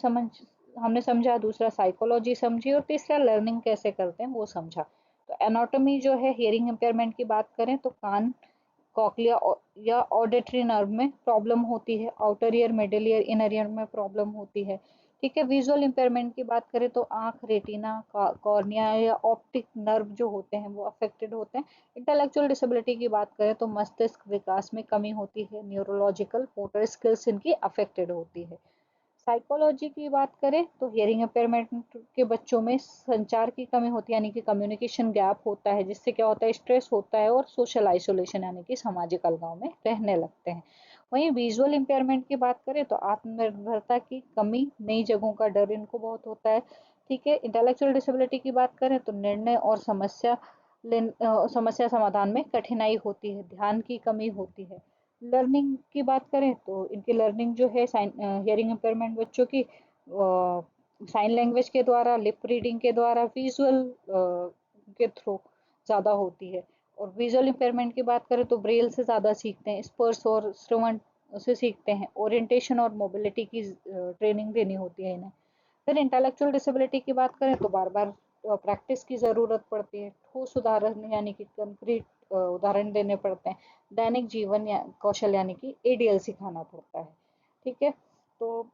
S1: हमने समझा, दूसरा साइकोलॉजी समझी और तीसरा लर्निंग कैसे करते हैं वो समझा। तो एनाटॉमी जो है, हियरिंग इम्पेयरमेंट की बात करें तो कान, कॉक्लिया या ऑडिटरी नर्व में प्रॉब्लम होती है, outer ear, middle ear, inner ear में प्रॉब्लम होती है। ठीक है, विजुअल इम्पेयरमेंट की बात करें तो आंख, रेटिना, कॉर्निया या ऑप्टिक नर्व जो होते हैं वो अफेक्टेड होते हैं। इंटेलेक्चुअल डिसेबिलिटी की बात करें तो मस्तिष्क विकास में कमी होती है, न्यूरोलॉजिकल मोटर स्किल्स इनकी अफेक्टेड होती है। साइकोलॉजी की बात करें तो हियरिंग इम्पेयरमेंट के बच्चों में संचार की कमी होती है, यानी कि कम्युनिकेशन गैप होता है, जिससे क्या होता है, स्ट्रेस होता है और सोशल आइसोलेशन यानी कि सामाजिक अलगाव में रहने लगते हैं। वहीं विजुअल इम्पेयरमेंट की बात करें तो आत्मनिर्भरता की कमी, नई जगहों का डर इनको बहुत होता है। ठीक है, इंटेलेक्चुअल डिसेबिलिटी की बात करें तो निर्णय और समस्या समाधान में कठिनाई होती है, ध्यान की कमी होती है। लर्निंग की बात करें तो इनकी लर्निंग जो है हियरिंग इम्पेयरमेंट बच्चों की साइन लैंग्वेज के द्वारा, लिप रीडिंग के द्वारा, विजुअल के थ्रू ज़्यादा होती है। और विजुअल इम्पेयरमेंट की बात करें तो ब्रेल से ज़्यादा सीखते हैं, स्पर्श और श्रवण से सीखते हैं, ओरिएंटेशन और मोबिलिटी की ट्रेनिंग देनी होती है इन्हें। फिर इंटेलेक्चुअल डिसेबिलिटी की बात करें तो बार बार प्रैक्टिस की ज़रूरत पड़ती है, ठोस उदाहरण यानी कि कंक्रीट उदाहरण देने पड़ते हैं, दैनिक जीवन या कौशल यानी कि एडीएल सिखाना पड़ता है। ठीक है, तो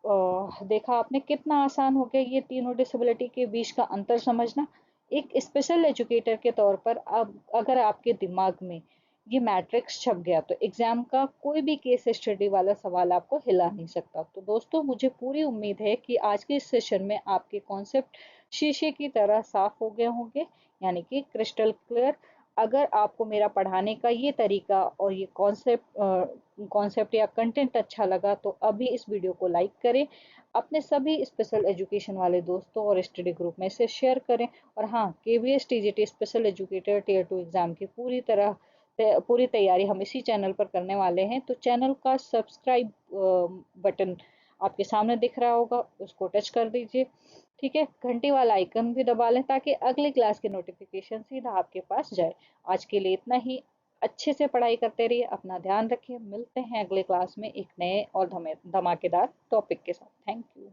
S1: देखा आपने कितना आसान हो गया ये तीनों डिसेबिलिटी के बीच का अंतर समझना। एक स्पेशल एजुकेटर के तौर पर अब अगर आपके दिमाग में ये मैट्रिक्स छप गया तो एग्जाम का कोई भी केस स्टडी वाला सवाल आपको हिला नहीं सकता। तो दोस्तों, मुझे पूरी उम्मीद है कि आज के इस सेशन में आपके कॉन्सेप्ट शीशे की तरह साफ हो गए होंगे, यानी कि क्रिस्टल क्लियर। अगर आपको मेरा पढ़ाने का ये तरीका और ये कॉन्सेप्ट या कंटेंट अच्छा लगा तो अभी इस वीडियो को लाइक करें, अपने सभी स्पेशल एजुकेशन वाले दोस्तों और स्टडी ग्रुप में इसे शेयर करें। और हाँ, KVS TGT special educator tier 2 exam की पूरी तैयारी हम इसी चैनल पर करने वाले हैं। तो चैनल का सब्सक्राइब बटन आपके सामने दिख रहा होगा, उसको टच कर दीजिए। ठीक है, घंटी वाला आइकन भी दबा लें ताकि अगली क्लास की नोटिफिकेशन सीधा आपके पास जाए। आज के लिए इतना ही। अच्छे से पढ़ाई करते रहिए, अपना ध्यान रखिए। मिलते हैं अगले क्लास में एक नए और धमाकेदार टॉपिक के साथ। Thank you.